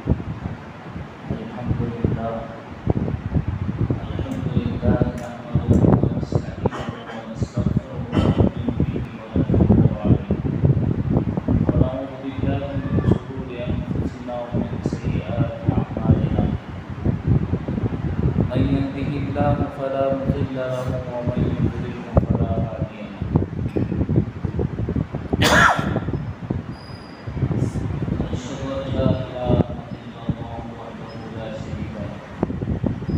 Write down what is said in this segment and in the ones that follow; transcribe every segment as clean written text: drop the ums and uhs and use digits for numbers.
الحمد لله نحمده ونستعينه ونستغفره ونؤمن به ونتوكل عليه ونعوذ بالله من شرور انفسنا ومن سيئات اعمالنا من يهده الله فلا مضل له ومن يضلل فلا هادي له ونشهد ان لا اله الا الله وحده لا شريك له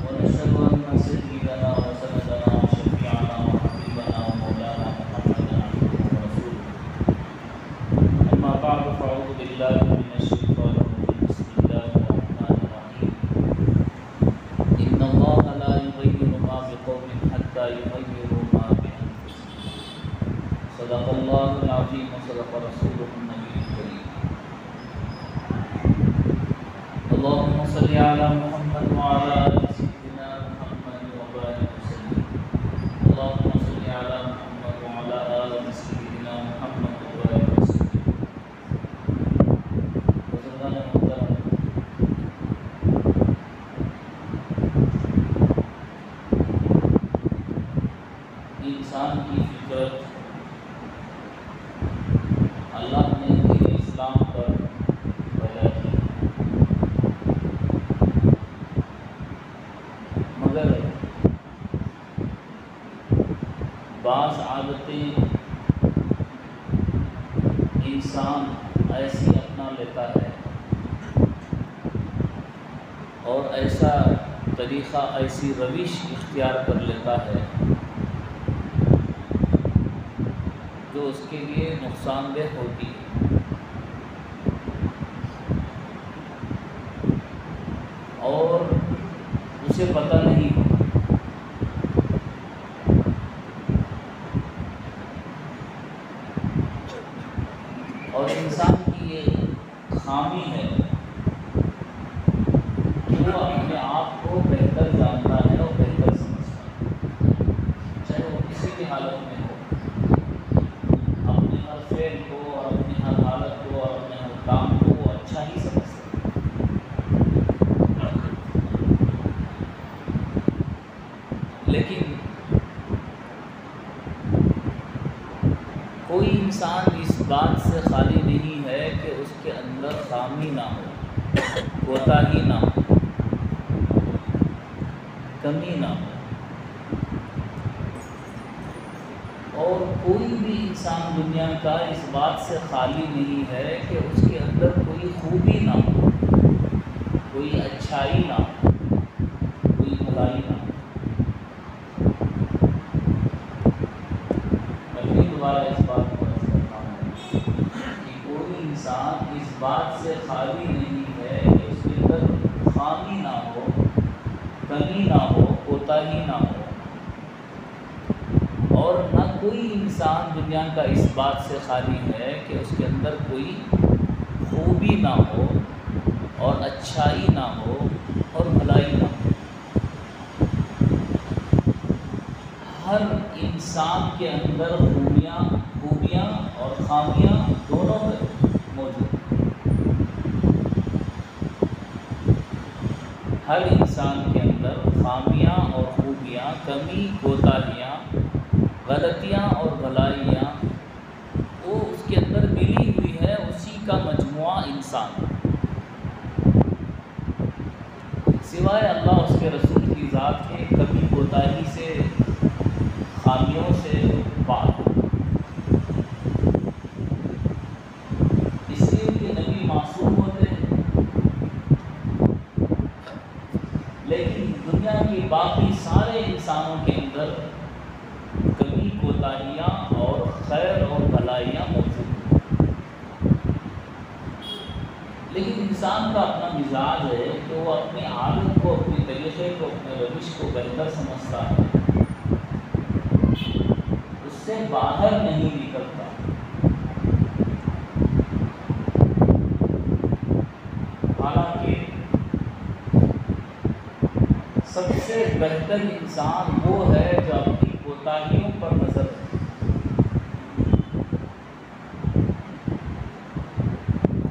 ونشهد ان سيدنا وسندنا وشفيعنا وحبيبنا ومولانا محمدا عبده ورسوله اما بعد فاعوذ بالله من الشيطان الرجيم بسم الله الرحمن الرحيم ان الله لا يغير ما بقوم حتى يغيروا ما بانفسهم صدق الله العظيم وصدق رسوله النبي الكريم اللهم صل على محمد وعلى ال سيدنا محمد وبارك وسلم اللهم صل على محمد وعلى ال سيدنا محمد وبارك وسلم بزرگان محترم، انسان کی فطرت اللہ نے دین اسلام پر پیدا کی، مگر بعض عادتیں انسان ایسی اپنا لیتا ہے اور ایسا طریقہ، ایسی روش اختیار کر لیتا ہے جو اس کے لیے نقصان دہ ہوتی ہے، اور اسے پتہ نہیں ہوتا۔ اور انسان کی یہ خامی ہے کہ وہ اپنے آپ کو بہتر جانتا ہے اور بہتر سمجھتا ہے، چاہے وہ کسی بھی حالت میں ہو، اپنے ہر فعل کو اور اپنی ہر حالت کو اور اپنے ہر کام کو وہ اچھا ہی سمجھتا ہے۔ لیکن کوئی انسان اس بات سے خالی نہیں ہے کہ اس کے اندر خامی نہ ہو، کوتاہی نہ ہو، کمی نہ ہو، اور کوئی بھی انسان دنیا کا اس بات سے خالی نہیں ہے کہ اس کے اندر کوئی خوبی نہ ہو، کوئی اچھائی نہ ہو، کوئی بھلائی نہ ہو۔ میں بھی دوبارہ اس بات کو عرض کرتا ہوں کہ کوئی انسان اس بات سے خالی نہیں ہے کہ اس کے اندر خامی نہ ہو، کمی نہ ہو، کوتاہی نہ ہو، اور نہ کوئی انسان دنیا کا اس بات سے خالی ہے کہ اس کے اندر کوئی خوبی نہ ہو اور اچھائی نہ ہو اور بھلائی نہ ہو۔ ہر انسان کے اندر خوبیاں اور خامیاں دونوں موجود ہیں۔ ہر انسان کے اندر خامیاں اور خوبیاں، کمی، کوتاہیاں، غلطیاں اور بھلائیاں وہ اس کے اندر ملی ہوئی ہے، اسی کا مجموعہ انسان۔ سوائے اللہ اس کے رسول کی ذات کے کمی کوتاہی سے، خامیوں سے پاک، اس لیے کہ نبی معصوم ہوتے ہیں، لیکن دنیا کی باقی سارے انسانوں کے اندر کمی، کوتاہیاں اور خیر اور بھلائیاں موجود ہیں۔ لیکن انسان کا اپنا مزاج ہے کہ وہ اپنی عادت کو، اپنے طریقے کو، اپنے روش کو بہتر سمجھتا ہے، اس سے باہر نہیں نکلتا۔ حالانکہ سب سے بہتر انسان وہ ہے جو اپنی کوتاہیوں پر نظر رکھے۔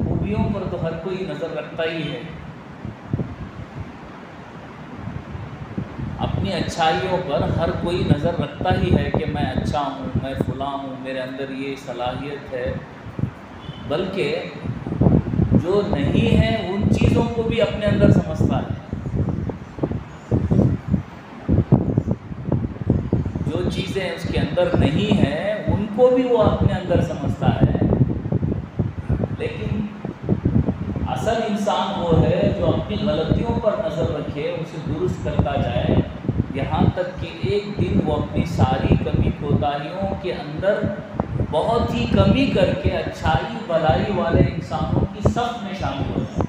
خوبیوں پر تو ہر کوئی نظر رکھتا ہی ہے، اپنی اچھائیوں پر ہر کوئی نظر رکھتا ہی ہے کہ میں اچھا ہوں، میں فلاں ہوں، میرے اندر یہ صلاحیت ہے، بلکہ جو نہیں ہے ان چیزوں کو بھی اپنے اندر سمجھتا ہے. جو چیزیں اس کے اندر نہیں ہیں ان کو بھی وہ اپنے اندر سمجھتا ہے. لیکن اصل انسان وہ ہے جو اپنی غلطیوں پر نظر رکھے، اسے درست کرتا جائے، یہاں تک کہ ایک دن وہ اپنی ساری کمی کوتاہیوں کے اندر بہت ہی کمی کر کے اچھائی بھلائی والے انسانوں کی صف میں شامل ہو جائے.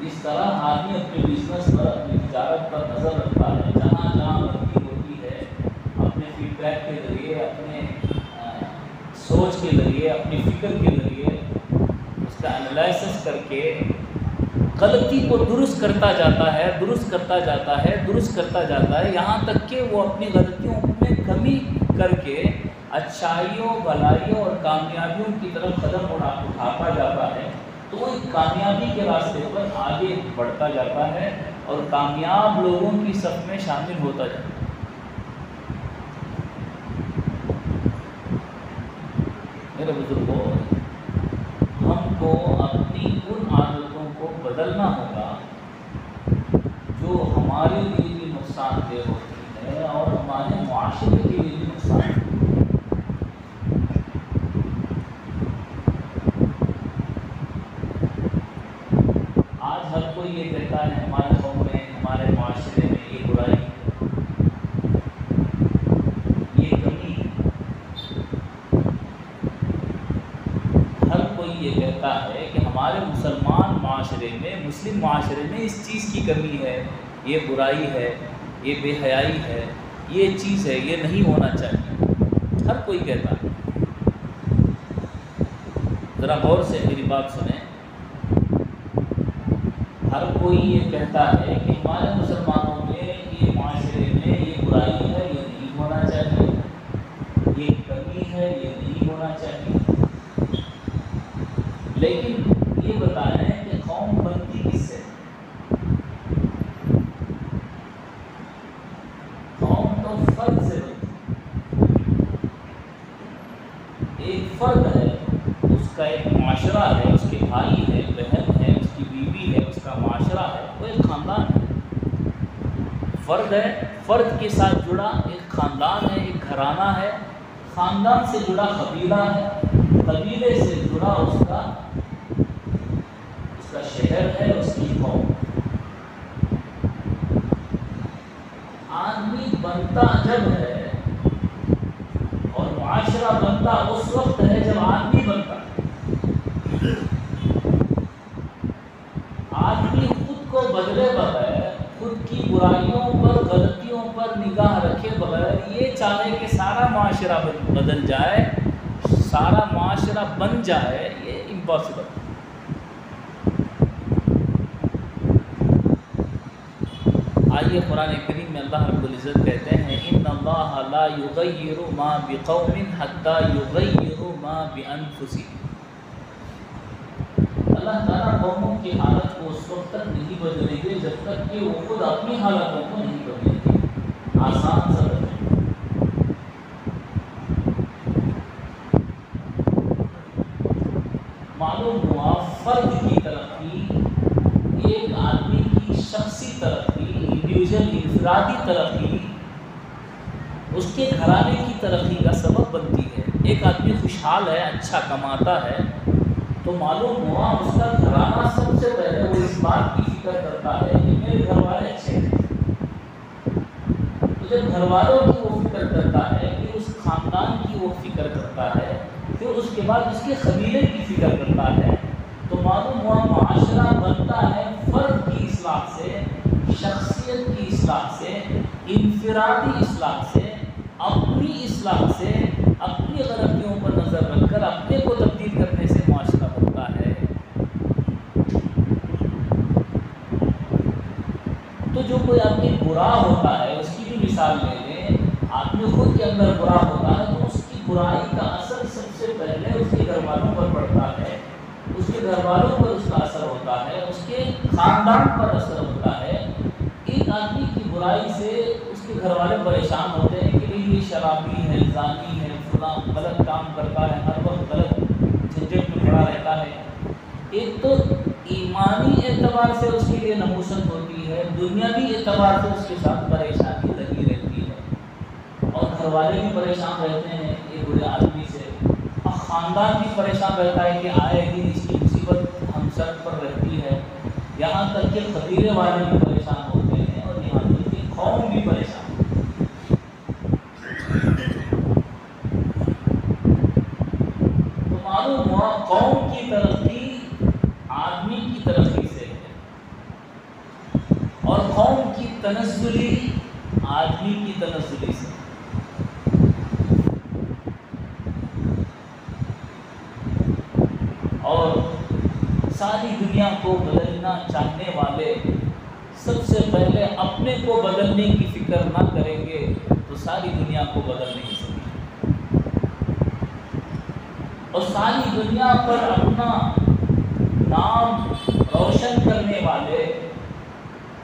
اس طرح آدمی اپنے بزنس پر، اپنی تجارت پر نظر رکھتا ہے، جہاں جہاں غلطی ہوتی ہے اپنے فیڈ بیک کے ذریعے، اپنے سوچ کے ذریعے، اپنی فکر کے ذریعے اس کا انالائسس کر کے غلطی کو درست کرتا جاتا ہے، درست کرتا جاتا ہے، درست کرتا جاتا ہے، یہاں تک کہ وہ اپنی غلطیوں میں کمی کر کے اچھائیوں، بھلائیوں اور کامیابیوں کی طرف قدم اٹھاتا جاتا ہے. تو وہ ایک کامیابی کے راستے پر آگے بڑھتا جاتا ہے اور کامیاب لوگوں کی صف میں شامل ہوتا جاتا ہے. میرے بزرگوں، ہم کو اپنی ان عادتوں کو بدلنا ہوگا جو ہمارے لیے بھی نقصان دہ ہوتی ہے اور ہمارے معاشرے کے لیے بھی نقصان دہ. آج ہر کوئی یہ کہتا ہے ہمارے قوم میں، ہمارے معاشرے میں یہ برائی، یہ کمی، ہر کوئی یہ کہتا ہے کہ ہمارے مسلمان معاشرے میں، مسلم معاشرے میں اس چیز کی کمی ہے، یہ برائی ہے، یہ بے حیائی ہے، یہ چیز ہے، یہ نہیں ہونا چاہیے. ہر کوئی کہتا ہے. ذرا غور سے میری بات سنیں. ہر کوئی یہ کہتا ہے کہ ہمارے مسلمانوں میں، یہ معاشرے میں یہ برائی ہے، یہ نہیں ہونا چاہیے، یہ کمی ہے، یہ نہیں ہونا چاہیے. لیکن یہ بتائیں کہ قوم بنتی کس سے؟ قوم تو فرد سے بنتی. ایک فرد ہے، اس کا ایک معاشرہ ہے، اس کے بھائی ہے، بہن ہے، اس کی بیوی ہے، اس کا معاشرہ ہے، وہ ایک خاندان ہے. فرد ہے، فرد کے ساتھ جڑا ایک خاندان ہے، ایک گھرانہ ہے، خاندان سے جڑا قبیلہ ہے، قبیلے سے جڑا اس کا شہر ہے، اس کی قوم. آدمی بنتا جب ہے اور معاشرہ بنتا اس وقت ہے جب آدمی بنتا ہے. آدمی خود کو بدلے بغیر، خود کی برائیوں پر، غلطیوں پر نگاہ رکھے بغیر یہ چاہے کہ سارا معاشرہ بدل جائے، سارا معاشرہ بن جائے، یہ امپاسبل ہے. آئیے قرآن کریم میں اللہ رب العزت کہتے ہیں ان اللہ لا یغیر ما بقوم حتی یغیروا ما بانفسهم. اللہ تعالیٰ قوموں کی حالت کو اس وقت تک نہیں بدلیں گے جب تک کہ وہ خود اپنی حالتوں کو نہیں بدلیں گے. آسان سا بدلیں. معلوم ہوا فرد کی ترقی، ایک آدمی کی شخصی ترقی، انڈیویژل انفرادی ترقی اس کے گھرانے کی ترقی کا سبب بنتی ہے. ایک آدمی خوشحال ہے، اچھا کماتا ہے، تو معلوم ہوا اس کا گھرانہ سب سے پہلے وہ اس بات کی فکر کرتا ہے کہ میرے گھر والے اچھے ہیں. تو جب گھر والوں کی وہ فکر کرتا ہے، پھر اس خاندان کی وہ فکر کرتا ہے، پھر اس کے بعد اس کے قبیلے کی فکر کرتا ہے، تو معلوم ہوا معاشرہ بنتا ہے فرد کی اصلاح سے، شخصیت کی اصلاح سے، انفرادی اصلاح سے، اپنی اصلاح سے، اپنی غلطیوں پر نظر رکھ کر اپنے کو تبدیل کرنے سے معاشرہ بنتا ہے. تو جو کوئی آدمی برا ہوتا ہے، اس کی بھی مثال لے لیں. آدمی خود کے اندر برا ہوتا ہے تو اس کی برائی کا اثر سب سے پہلے اس کے گھر والوں پر پڑتا ہے، اس کے گھر والوں پر اس کا اثر ہوتا ہے، اس کے خاندان پر اثر ہوتا ہے۔ ایک آدمی کی برائی سے اس کے گھر والے پریشان ہوتے ہیں کہ یہ شرابی ہے، زانی ہے، فلاں غلط کام کرتا ہے، ہر وقت غلط جھنجٹ میں پڑا رہتا ہے۔ ایک تو ایمانی اعتبار سے اس کے لیے نحوست ہوتی ہے، دنیاوی اعتبار سے اس کے ساتھ پریشانی لگی رہتی ہے، اور گھر والے بھی پریشان رہتے ہیں ایک برے آدمی سے، اور خاندان بھی پریشان رہتا ہے کہ آئے دن اس کی مصیبت ہم سب پر رہتی ہے، یہاں تک کہ قبیلے والے بھی پریشان ہوتے ہیں، اور یہاں تک کہ قوم بھی پریشان ہوتی ہے۔ تو معلوم ہوا قوم کی ترقی آدمی کی ترقی سے ہے، اور قوم کی تنزلی آدمی کی تنزلی سے۔ اور ساری دنیا کو بدلنا چاہنے والے سب سے پہلے اپنے کو بدلنے کی فکر نہ کریں گے تو ساری دنیا کو بدل نہیں سکیں، اور ساری دنیا پر اپنا نام روشن کرنے والے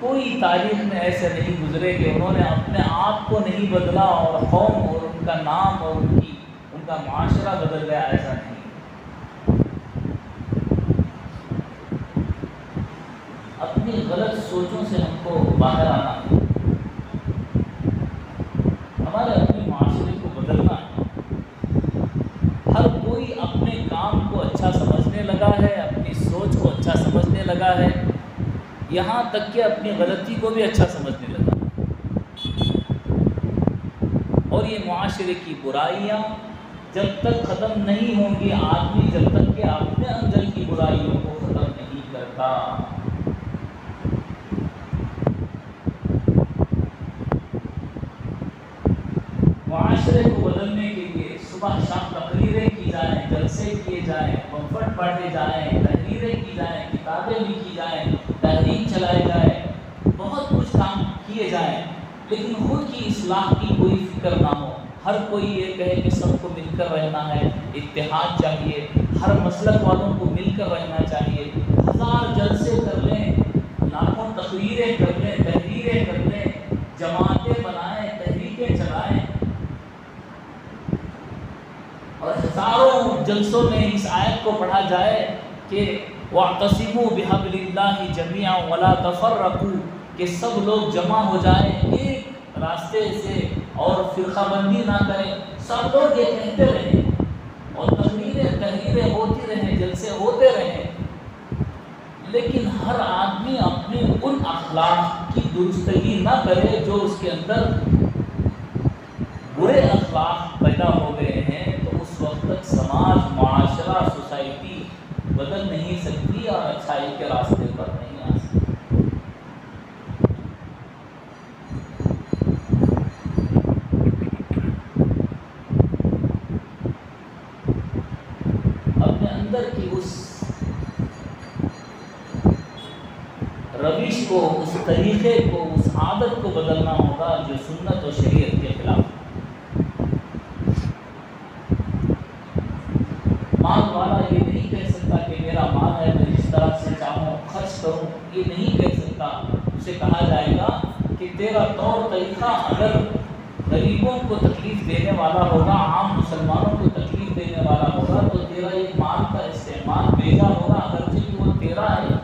کوئی تاریخ میں ایسے نہیں گزرے کہ انہوں نے اپنے آپ کو نہیں بدلا اور قوم اور ان کا نام اور ان کا معاشرہ بدل گیا، ایسا نہیں۔ اپنی غلط سوچوں سے ہم کو باہر آنا ہے، ہمارے اپنے معاشرے کو بدلنا ہے۔ ہر کوئی اپنے کام کو اچھا سمجھنے لگا ہے، اپنی سوچ کو اچھا سمجھنے لگا ہے، یہاں تک کہ اپنی غلطی کو بھی اچھا سمجھنے لگا، اور یہ معاشرے کی برائیاں جب تک ختم نہیں ہوں گی، آدمی جب تک کہ اپنے اندر کی برائیوں کو ختم نہیں کرتا۔ معاشرے کو بدلنے کے لیے صبح شام تقریریں کی جائیں، جلسے کیے جائیں، پمفلٹ بانٹے جائیں، تحریریں کی جائیں، کتابیں لکھی جائیں، تحریک چلائے جائے، بہت کچھ کام کیے جائیں، لیکن خود کی اصلاح کی کوئی فکر نہ ہو۔ ہر کوئی یہ کہے کہ سب کو مل کر رہنا ہے، اتحاد چاہیے، ہر مسلک والوں کو مل کر رہنا چاہیے، ہزار جلسے کر لیں، لاکھوں تقریریں کر لیں، تحریریں کر لیں، جماعتیں بنائیں، تحریکیں چلائیں، اور ہزاروں جلسوں میں اس آیت کو پڑھا جائے کہ وَاعْتَصِمُوا بِحَبْلِ اللَّهِ جَمِيعًا وَلَا تَفَرَّقُوا، کہ سب لوگ جمع ہو جائیں ایک راستے سے اور فرقہ بندی نہ کریں۔ سب لوگ یہ کہتے رہیں اور تحریریں ہوتی رہیں، جلسے ہوتے رہیں، لیکن ہر آدمی اپنے ان اخلاق کی درستگی نہ کرے جو اس کے اندر برے اخلاق پیدا ہو گئے ہیں، تو اس وقت تک سماج، معاشرہ، سوسائٹی بدل نہیں سکتی اور اچھائی کے راستے پر نہیں آ سکتی۔ اپنے اندر کی اس روش کو، اس طریقے کو، اس عادت کو بدلنا ہوگا جو سنت و شریعت کے خلاف ہے۔ مال والا یہ نہیں کہہ سکتا کہ میرا مال ہے، میں جس طرح سے چاہوں خرچ کروں، یہ نہیں کہہ سکتا۔ اسے کہا جائے گا کہ تیرا طور طریقہ اگر غریبوں کو تکلیف دینے والا ہوگا، عام مسلمانوں کو تکلیف دینے والا ہوگا، تو تیرا یہ مال کا استعمال بیجا ہوگا، اگرچہ کہ وہ تیرا ہے،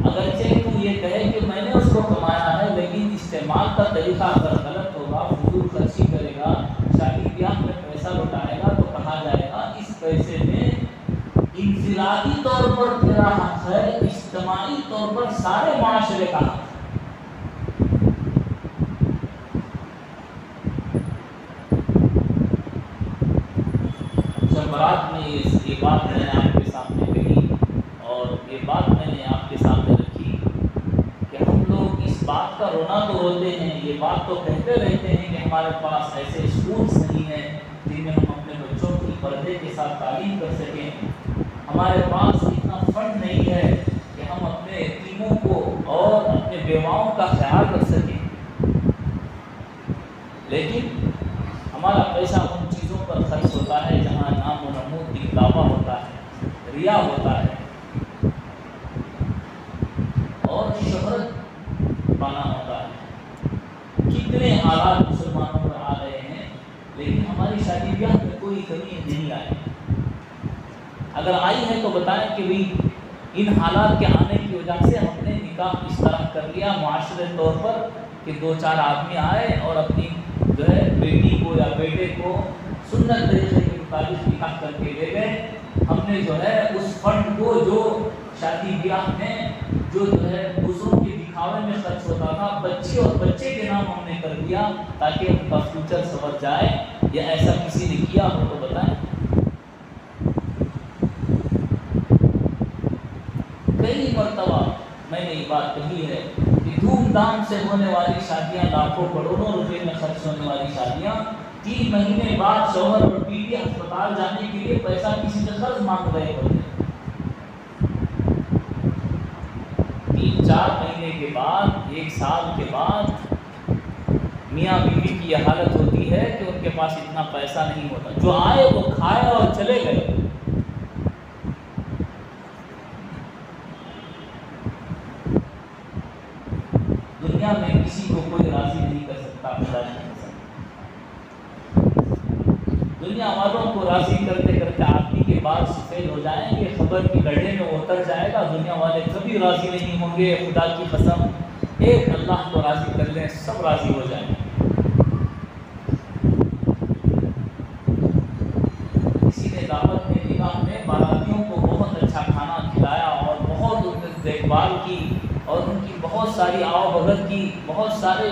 اگرچہ تو یہ کہے کہ میں نے اس کو کمایا ہے، لیکن استعمال کا طریقہ اگر غلط ہوگا، فضول خرچی کرے گا، شادی بیاہ میں پیسہ لوٹائے گا، تو کہا جائے گا اس پیسے میں انفرادی طور پر تیرا حق ہے، اجتماعی طور پر سارے معاشرے کا حق ہے۔ جمعرات میں یہ بات میں نے آپ کے سامنے کہی، اور یہ بات میں نے آپ کے سامنے رکھی کہ ہم لوگ اس بات کا رونا تو روتے ہیں، یہ بات تو کہتے رہتے ہیں کہ ہمارے پاس ایسے اسکولس نہیں ہیں جن میں ہم اپنے بچوں کی پردے کے ساتھ تعلیم کر سکیں، ہمارے پاس اتنا فنڈ نہیں ہے کہ ہم اپنے یتیموں کو اور اپنے بیواؤں کا خیال رکھ سکیں، لیکن ہمارا پیسہ ان چیزوں پر خرچ ہوتا ہے جہاں نام و نمود دکھلاوا ہوتا ہے، ریا ہوتا ہے۔ پانا ہوتا ہے۔ کتنے حالات مسلمانوں پر آ رہے ہیں، لیکن ہماری شادی بیاہ میں کوئی کمی نہیں آئی۔ اگر آئی ہے تو بتائیں کہ بھی ان حالات کے آنے کی وجہ سے ہم نے نکاح اس طرح کر لیا معاشرے طور پر کہ 2-4 آدمی آئے اور اپنی جو ہے بیٹی کو یا بیٹے کو سنت طریقے کے مطابق نکاح کر کے لے گئے۔ ہم نے جو ہے اس فنڈ کو جو شادی بیاہ میں جو ہے دوسروں کے دکھاوے میں خرچ ہوتا تھا، بچے اور بچے کے نام ہم نے کر دیا تاکہ ان کا فیوچر سنور جائے۔ یا ایسا کسی نے کیا ہو تو بتائیں۔ کئی مرتبہ میں نے یہ بات کہی ہے کہ دھوم دھام سے ہونے والی شادیاں، لاکھوں کروڑوں روپے میں خرچ ہونے والی شادیاں، 3 مہینے بعد شوہر اور بیوی ہسپتال جانے کے لیے پیسہ کسی سے قرض مانگ رہے ہوتے ہیں۔ 3-4 مہینے کے بعد، 1 سال کے بعد میاں بیوی کی یہ حالت ہوتی ہے کہ ان کے پاس اتنا پیسہ نہیں ہوتا، جو آئے وہ کھائے اور چلے گئے۔ دنیا میں کسی کو کوئی راضی نہیں کر سکتا، خدا نہیں کر سکتا۔ دنیا والوں کو راضی کرتے کرتے آدمی کے بال سفید ہو جائیں گے، خبر کی گڑھے میں وہ اتر جائے گا، دنیا والے کبھی راضی نہیں ہوں گے۔ خدا کی قسم، ایک اللہ کو راضی کر لیں، سب راضی ہو جائیں گے۔ کسی نے دعوت میں نکاح میں باراتیوں کو بہت اچھا کھانا کھلایا اور بہت ان کی دیکھ بھال کی اور ان کی بہت ساری آؤ بھگت کی، بہت سارے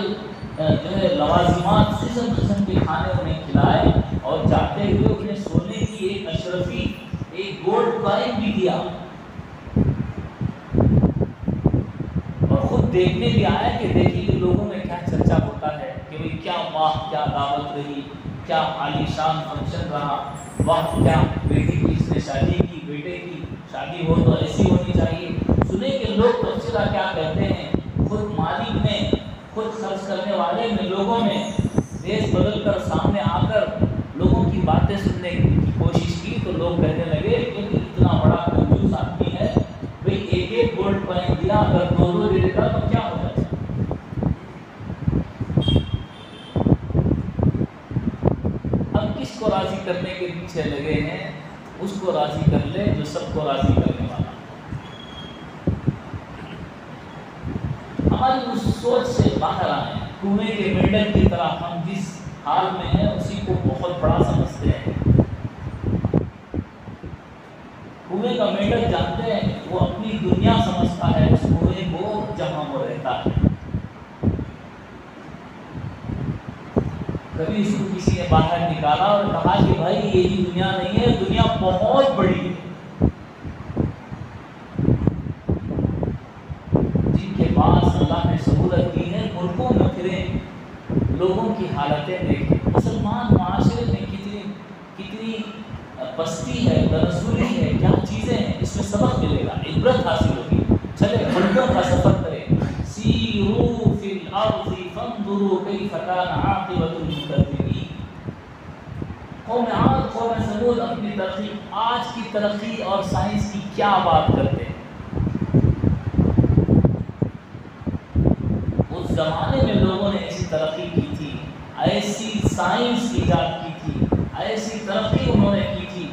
جو ہے لوازمات، قسم قسم کے کھانے انہیں کھلائے اور جاتے ہوئے انہیں سونے کی ایک اشرفی، ایک گولڈ کوائن بھی دیا اور خود دیکھنے بھی آیا کہ دیکھیے لوگوں میں کیا چرچا ہوتا ہے کہ بھئی کیا واہ کیا دعوت رہی، کیا عالی شان فنکشن رہا، واہ کیا بیٹی کی اس نے شادی کی، بیٹے کی شادی ہو تو ایسی ہونی چاہیے۔ سنے کہ لوگ تفصیلہ کیا کہتے ہیں، خود مالک نے، خود خرچ کرنے والے نے لوگوں میں دیش بدل کر سامنے آ کر لوگوں کی باتیں سننے کی کوشش کی تو لوگ کہنے لگے کہ اتنا بڑا کنجوس آدمی ہے، بھئی ایک ایک گولڈ کوائن دیا، اگر 2 دے دیتا تو کیا ہو جاتا۔ اب کس کو راضی کرنے کے پیچھے لگے ہیں؟ اس کو راضی کر لے جو سب کو راضی کرنے والا۔ ہماری اس سوچ سے باہر آئیں، کنویں کے مینڈل کی طرح ہم جس حال میں ہیں اسی کو بہت بڑا سمجھتے ہیں۔ کنویں کا مینڈل جانتے ہیں، وہ اپنی دنیا سمجھتا ہے اس کنویں کو جہاں وہ رہتا ہے۔ کبھی اس کو کسی نے باہر نکالا اور کہا کہ بھائی یہی دنیا نہیں ہے، دنیا بہت بڑی ہے۔ جن کے پاس اللہ نے سہولت دی ہے ملکوں میں پھریں، لوگوں کی حالتیں دیکھیں، مسلمان معاشرے میں کتنی پستی ہے، تنزلی ہے، کیا چیزیں ہیں، اس میں سبق ملے گا، عبرت حاصل ہوگی۔ چلے ملکوں کا سفر کریں، سیروا فی الارض فانظروا کیف کان عاقبۃ المکذبین۔ قوم عاد، قوم ثمود اپنی ترقی، آج کی ترقی اور سائنس کی کیا بات کرتے ہیں۔ اس زمانے میں لوگوں نے ایسی ترقی کی تھی، ایسی سائنس ایجاد کی تھی، ایسی ترقی انہوں نے کی تھی،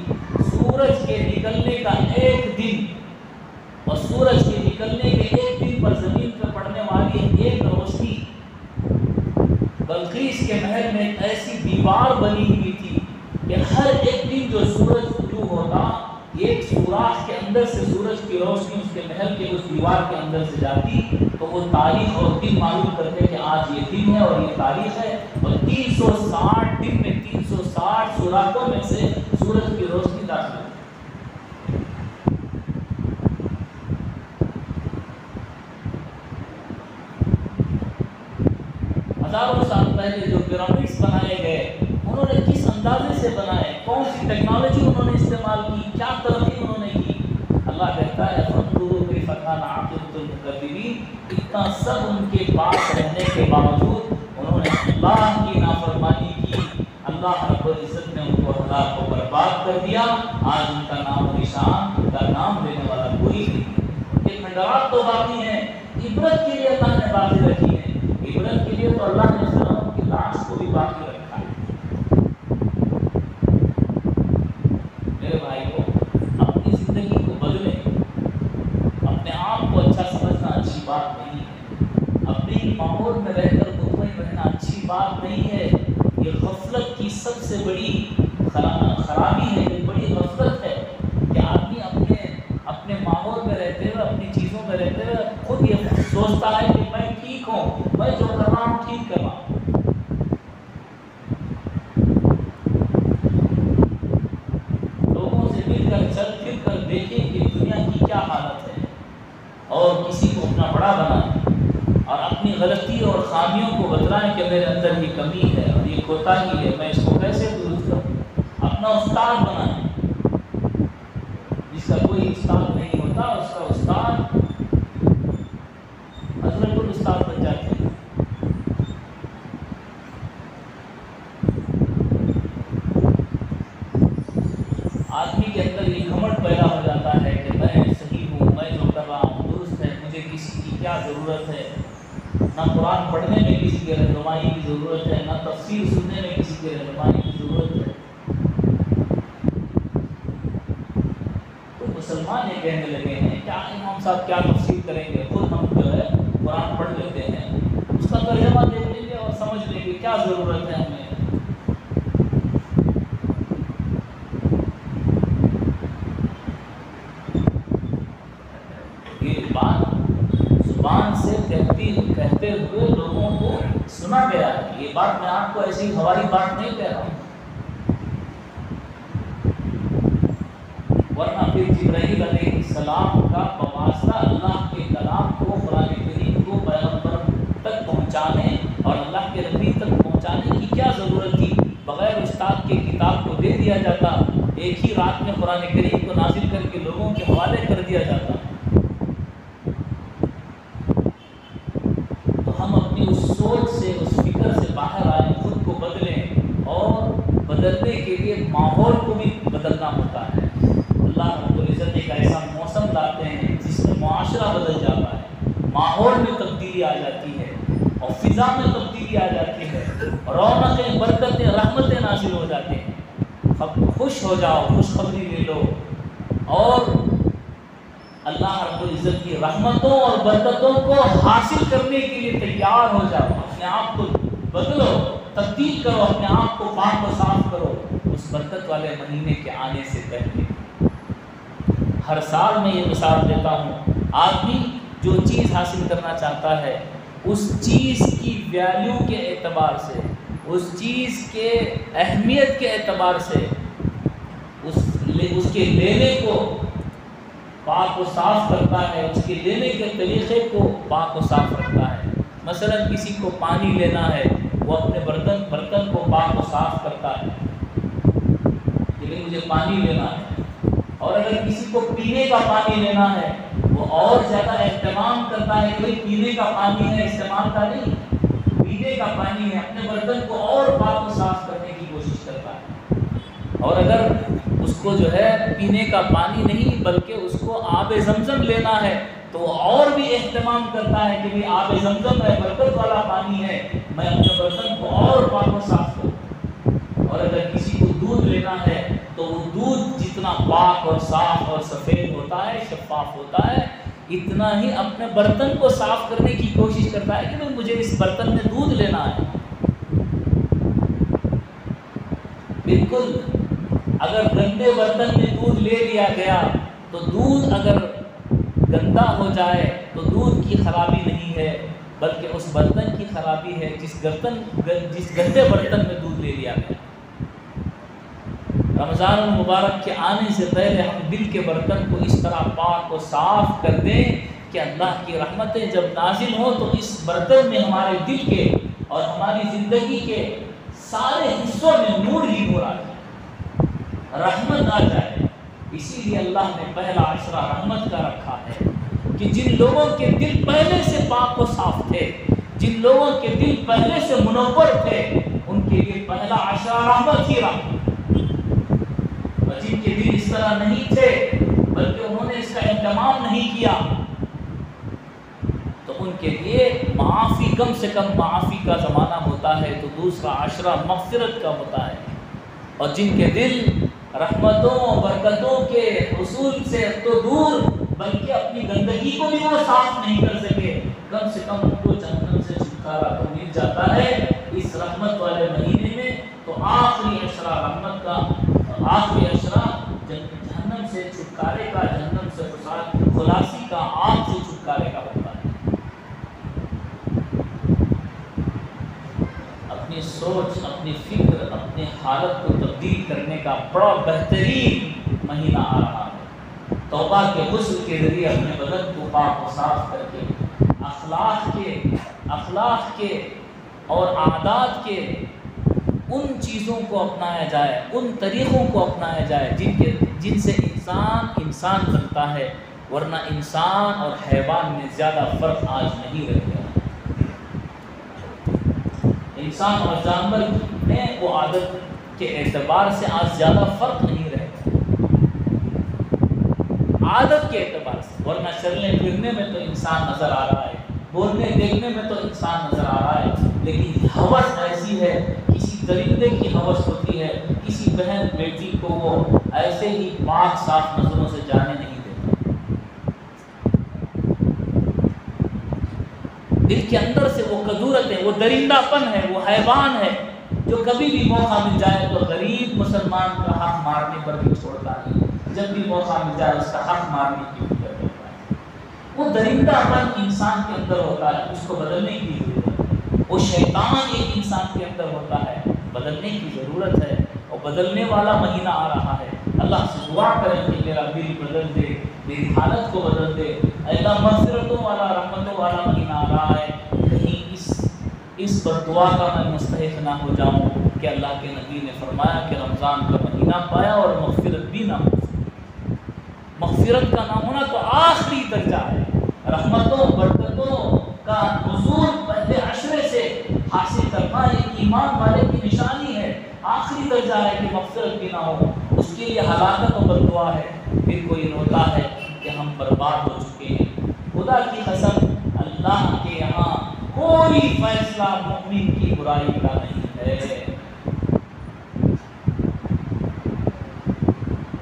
سورج کے نکلنے کا ایک دن اور سورج کے نکلنے کے ایک دن پر زمین پر پڑنے والی ایک روشنی، بلقیس کے محل میں ایک ایسی دیوار بنی ہوئی تھی کہ ہر ایک دن جو سورج طلوع ہوتا، ایک سوراخ کے اندر سے سورج کی روشنی اس کے محل کے اس دیوار کے اندر سے جاتی تو وہ تاریخ اور دن معلوم کرتے کہ آج یہ دن ہے اور یہ تاریخ ہے، اور 360 دن میں 360 سوراخوں میں سے سورج کی روشنی داخل ہوتی۔ ہزاروں سال پہلے جو پیرامڈس بنائے گئے انہوں نے کس اندازے سے بنائے، کون سی ٹیکنالوجی انہوں نے استعمال کی، کیا ترقی انہوں نے کی۔ اللہ کہتا ہے فانظروا کیف کان عاقبۃ المکذبین، اتنا سب ان کے پاس رہنے کے باوجود انہوں نے اللہ کی نافرمانی کی، اللہ رب العزت نے ان کو ہلاک و برباد کر دیا۔ آج ان کا نام و نشان، ان کا نام لینے والا کوئی نہیں، ان کے کھنڈرات تو باقی ہیں، عبرت کے لیے اللہ نے باقی رکھی ہے۔ لیے تو اللہ نے فرعون کی لاش کو بھی باقی رکھا ہے۔ میرے بھائیو، اپنی زندگی کو بدلیں، اپنے آپ کو اچھا سمجھنا اچھی بات نہیں ہے، اپنے ہی ماحول میں رہ کر مطمئن رہنا اچھی بات نہیں ہے۔ یہ غفلت کی سب سے بڑی خرابی ہے، یہ بڑی غفلت ہے کہ آدمی اپنے ماحول میں رہتے ہوئے، اپنی چیزوں میں رہتے ہوئے خود یہ سوچتا ہے کہ میں ٹھیک ہوں، میں جو کر رہا ہوں ٹھیک کر رہا ہوں۔ لوگوں سے مل کر چل پھر کر دیکھیں کہ دنیا کی کیا حالت ہے، اور کسی کو اپنا بڑا بنائیں اور اپنی غلطی اور خامیوں کو بتلائیں کہ میرے اندر یہ کمی ہے اور یہ کوتاہی ہے، میں اس کو کیسے درست کروں۔ اپنا استاد بنائیں، جس کا کوئی استاد نہیں ہوتا اس کا استاد حضرت الاستاد بن جاتے ہیں۔ آدمی کے اندر یہ گھمنڈ پیدا ہو جاتا ہے کہ میں صحیح ہوں، میں جو کر رہا ہوں درست ہے، مجھے کسی کی کیا ضرورت ہے، نہ قرآن پڑھنے میں کسی کی رہنمائی کی ضرورت ہے، نہ تفسیر سننے میں کسی کی رہنمائی کی ضرورت ہے۔ مسلمان یہ کہنے لگے ہیں کیا امام صاحب کیا تفسیر کریں گے، خود ہم جو ہے قرآن پڑھ لیتے ہیں، اس کا ترجمہ دیکھ لیں گے اور سمجھ لیں گے، کیا ضرورت ہے ہمیں۔ یہ بات زبان سے کہتے ہوئے لوگوں کو سنا گیا ہے، یہ بات میں آپ کو ایسی ہوائی بات نہیں کہہ رہا ہوں، ورنہ پھر جبرائیل علیہ السلام کا بواسطہ اللہ کے کلام کو، قرآن کریم کو پیغمبر تک پہنچانے اور اللہ کے نبی تک پہنچانے کی کیا ضرورت تھی؟ بغیر استاد کے کتاب کو دے دیا جاتا، ایک ہی رات میں قرآن کریم کو نازل کر کے لوگوں کے حوالے کر دیا جاتا۔ تو ہم اپنی اس سوچ سے، اس فکر سے باہر آئیں، خود کو بدلیں، اور بدلنے کے لیے ماحول کو بھی بدلنا ہوتا ہے۔ اللہ رب العزت ایک ایسا موسم لاتے ہیں جس میں معاشرہ بدل جاتا ہے، ماحول میں تبدیلی آ جاتی ہے، اور فضا میں تبدیلی آ جاتی ہے، رونقیں، برکتیں، رحمتیں نازل ہو جاتے ہیں۔ خوش ہو جاؤ، خوشخبری لے لو، اور اللہ رب العزت کی رحمتوں اور برکتوں کو حاصل کرنے کے لیے تیار ہو جاؤ، اپنے آپ کو بدلو، تبدیل کرو، اپنے آپ کو پاک و صاف کرو اس برکت والے مہینے کے آنے سے پہلے۔ ہر سال میں یہ مثال دیتا ہوں، آدمی جو چیز حاصل کرنا چاہتا ہے اس چیز کی ویلیو کے اعتبار سے، اس چیز کے اہمیت کے اعتبار سے اس کے لینے کو پاک و صاف کرتا ہے، اس کے لینے کے طریقے کو پاک و صاف رکھتا ہے۔ مثلا کسی کو پانی لینا ہے، وہ اپنے برتن کو پاک و صاف کرتا ہے، لیکن مجھے پانی لینا ہے۔ اور اگر کسی کو پینے کا پانی لینا ہے، وہ اور زیادہ اہتمام کرتا ہے کہ پینے کا پانی ہے، استعمال کا نہیں، پینے کا پانی ہے، اپنے برتن کو اور پاک و صاف کرنے کی کوشش کرتا ہے۔ اور اگر اس کو جو ہے پینے کا پانی نہیں بلکہ اس کو آب زمزم لینا ہے تو وہ اور بھی اہتمام کرتا ہے کہ آب زمزم ہے، برکت والا پانی ہے، میں اپنے برتن کو اور پاک و صاف کروں۔ اور اگر کسی کو دودھ لینا ہے تو وہ دودھ جتنا پاک اور صاف اور سفید ہوتا ہے، شفاف ہوتا ہے، اتنا ہی اپنے برتن کو صاف کرنے کی کوشش کرتا ہے کہ مجھے اس برتن میں دودھ لینا ہے۔ بالکل، اگر گندے برتن میں دودھ لے لیا گیا تو دودھ اگر گندا ہو جائے تو دودھ کی خرابی نہیں ہے بلکہ اس برتن کی خرابی ہے جس گندے برتن میں دودھ لے لیا گیا۔ رمضان المبارک کے آنے سے پہلے ہم دل کے برتن کو اس طرح پاک و صاف کر دیں کہ اللہ کی رحمتیں جب نازل ہوں تو اس برتن میں ہمارے دل کے اور ہماری زندگی کے سارے حصوں میں نور ہی نور آ جائے، رحمت آ جائے۔ اسی لیے اللہ نے پہلا عشرہ رحمت کا رکھا ہے کہ جن لوگوں کے دل پہلے سے پاک و صاف تھے، جن لوگوں کے دل پہلے سے منور تھے، ان کے لیے پہلا عشرہ رحمت ہی رحمت۔ جن کے دل اس طرح نہیں تھے بلکہ انہوں نے اس کا اہتمام نہیں کیا تو ان کے لیے معافی، کم سے کم معافی کا زمانہ ہوتا ہے تو دوسرا عشرہ مغفرت کا ہوتا ہے، اور جن کے دل رحمتوں برکتوں کے حصول سے تو دور بلکہ اپنی گندگی کو بھی وہ صاف نہیں کر سکے، کم سے کم ان کو جہنم سے چھٹکارا تو مل جاتا ہے اس رحمت والے مہینے میں۔ تو آخری عشرہ رحمت کا، آخری عشرہ جہنم سے چھٹکارے کا، جہنم سے خلاصی کا، آگ سے چھٹکارے کا ہوتا ہے۔ اپنی سوچ، اپنی فکر، اپنی حالت کو تبدیل کرنے کا بڑا بہترین مہینہ آ رہا ہے۔ توبہ کے غسل کے ذریعے اپنے بدن کو پاک و صاف کر کے اخلاق کے اور عادات کے ان چیزوں کو اپنایا جائے، ان طریقوں کو اپنایا جائے جن سے انسان بنتا ہے، ورنہ انسان اور حیوان میں زیادہ فرق آج نہیں رہ گیا۔ انسان اور جانور میں وہ عادت کے اعتبار سے آج زیادہ فرق نہیں رہ گیا، عادت کے اعتبار سے، ورنہ چلنے پھرنے میں تو انسان نظر آ رہا ہے، بولنے دیکھنے میں تو انسان نظر آ رہا ہے، لیکن ہوس ایسی ہے، کسی درندے کی ہوس ہوتی ہے، کسی بہن بیٹی کو وہ ایسے ہی پاک صاف نظروں سے جانے نہیں دیتا۔ دل کے اندر سے وہ کدورت ہے، وہ درندہ پن ہے، وہ حیوان ہے جو کبھی بھی موقع مل جائے تو غریب مسلمان کا حق مارنے پر بھی چھوڑتا نہیں، جب بھی موقع مل جائے اس کا حق مارنے کی بھی کرتا ہے۔ وہ درندہ پن انسان کے اندر ہوتا ہے، اس کو بدلنے کی ضرورت ہے۔ وہ شیطان ایک انسان کے اندر ہوتا ہے، بدلنے کی ضرورت ہے، اور بدلنے والا مہینہ آ رہا ہے۔ اللہ سے دعا کریں کہ میرا دل بدل دے، میری حالت کو بدل دے۔ اللہ مغفرتوں والا، رحمتوں والا مہینہ آ رہا ہے، کہیں اس بددعا کا میں مستحق نہ ہو جاؤں کہ اللہ کے نبی نے فرمایا کہ رمضان کا مہینہ پایا اور مغفرت بھی نہ ہو۔ مغفرت کا نہ ہونا تو آخری درجہ ہے، رحمتوں برکتوں کا نزول پہلے عشرے سے حاصل کرنا یہ ایمان والے کی نشانی ہے۔ آخری درجہ ہے کہ مغفرت بھی نہ ہو، اس کے لیے ہلاکت و بددعا ہے۔ پھر کوئی روتا ہے کہ ہم برباد ہو چکے ہیں۔ خدا کی قسم، اللہ کے یہاں کوئی فیصلہ مومن کی برائی کا نہیں ہے۔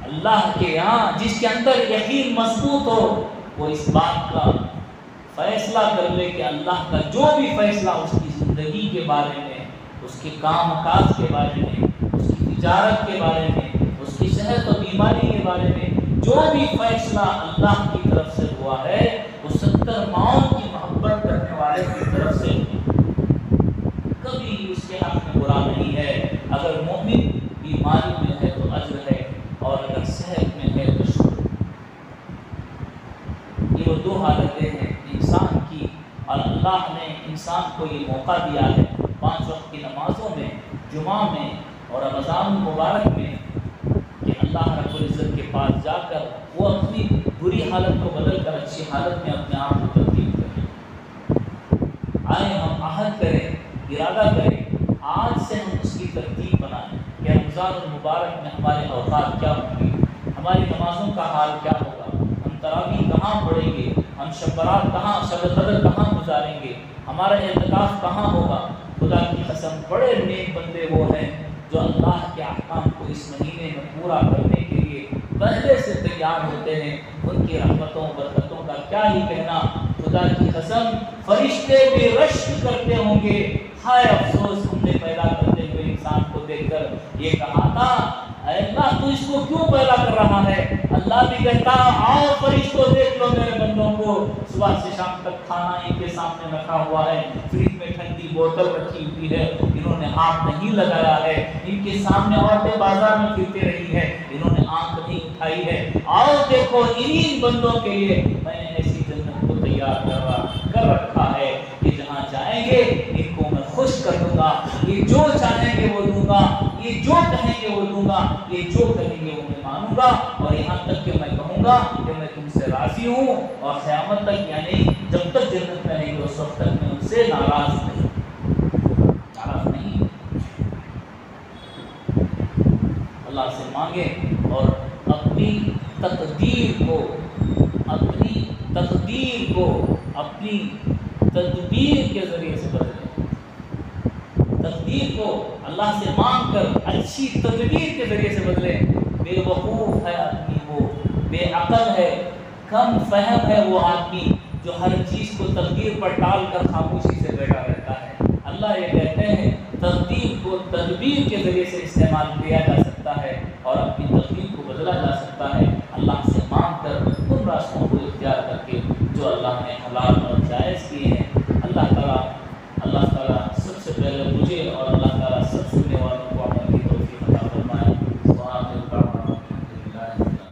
اللہ کے یہاں جس کے اندر یقین مضبوط ہو، وہ اس بات کا فیصلہ کر لے کہ اللہ کا جو بھی فیصلہ اس کی زندگی کے بارے میں، اس کے کام کاج کے بارے میں، اس کی تجارت کے بارے میں، اس کی صحت و بیماری کے بارے میں جو بھی فیصلہ اللہ کی طرف سے ہوا ہے، وہ 70 ماؤں کی محبت کرنے والے کی طرف سے کبھی اس کے حق میں برا نہیں ہے۔ اگر مومن بیماری میں ہے تو اجر ہے، اور اگر صحت میں ہے تو شکر۔ یہ وہ دو حالتیں ہیں انسان کی، اور اللہ نے انسان کو یہ موقع دیا ہے 5 وقت کی نمازوں میں، جمعہ میں اور رمضان المبارک میں، کہ اللہ رب العزت کے پاس جا کر وہ اپنی بری حالت کو بدل کر اچھی حالت میں اپنے آپ کو تبدیل کریں۔ آئے ہم عہد کریں، ارادہ کریں، آج سے ہم اس کی ترتیب بنائیں کہ رمضان المبارک میں ہمارے اوقات کیا ہوں گے، ہماری نمازوں کا حال کیا ہوگا، ہم تراویح کہاں پڑھیں گے، ہم شب برات کہاں، شب قدر کہاں گزاریں گے، ہمارا اعتکاف کہاں ہوگا۔ خدا کی قسم بڑے نیک بندے وہ ہیں جو اللہ کے احکام کو اس مہینے میں پورا کرنے کے لیے پہلے سے تیار ہوتے ہیں۔ ان کی رحمتوں برکتوں کا کیا ہی کہنا۔ خدا کی قسم فرشتے بھی رشک کرتے ہوں گے، ہائے افسوس ہم نے پیدا کرتے ہوئے انسان کو دیکھ کر یہ کہا تھا اے اللہ تو اس کو کیوں پیدا کر رہا ہے۔ اللہ بھی کہتا آؤ فرشتوں دیکھ لو میرے بندوں کو، صبح سے شام تک کھانا ان کے سامنے رکھا ہوا ہے، فریج میں ٹھنڈی بوتل رکھی ہوئی ہے، انہوں نے ہاتھ نہیں لگایا ہے، ان کے سامنے عورتیں بازار میں پھرتے رہی ہے، انہوں نے آنکھ نہیں اٹھائی ہے۔ آؤ دیکھو انہی بندوں کے لیے میں نے ایسی جنت کو تیار کر رکھا ہے کہ جہاں جائیں گے ان کو میں خوش کر دوں گا، یہ جو چاہیں گے وہ دوں گا، یہ جو کہیں گے وہ دوں گا، یہ جو کہیں گے وہ میں مانوں گا، اور یہاں تک کہ میں کہوں گا کہ میں تم سے راضی ہوں، اور قیامت تک یعنی جب تک جنت میں رہیں گے اس وقت تک میں ان سے ناراض نہیں۔ اللہ سے مانگیں اور اپنی تقدیر کو اپنی تدبیر کے ذریعے سے بدلیں، تقدیر کو اللہ سے مانگ کر اچھی تدبیر کے ذریعے سے بدلیں۔ بے وقوف ہے آدمی، وہ بے عقل ہے، کم فہم ہے وہ آدمی جو ہر چیز کو تقدیر پر ٹال کر خاموشی سے بیٹھا رہتا ہے۔ اللہ یہ کہتے ہیں تقدیر کو تدبیر کے ذریعے سے استعمال کیا جا سکتا ہے اور اپنی تقدیر کو بدلا جا سکتا ہے اللہ سے مانگ کر، ان راستوں کو اختیار کر کے جو اللہ نے حلال اور جائز کیے ہیں۔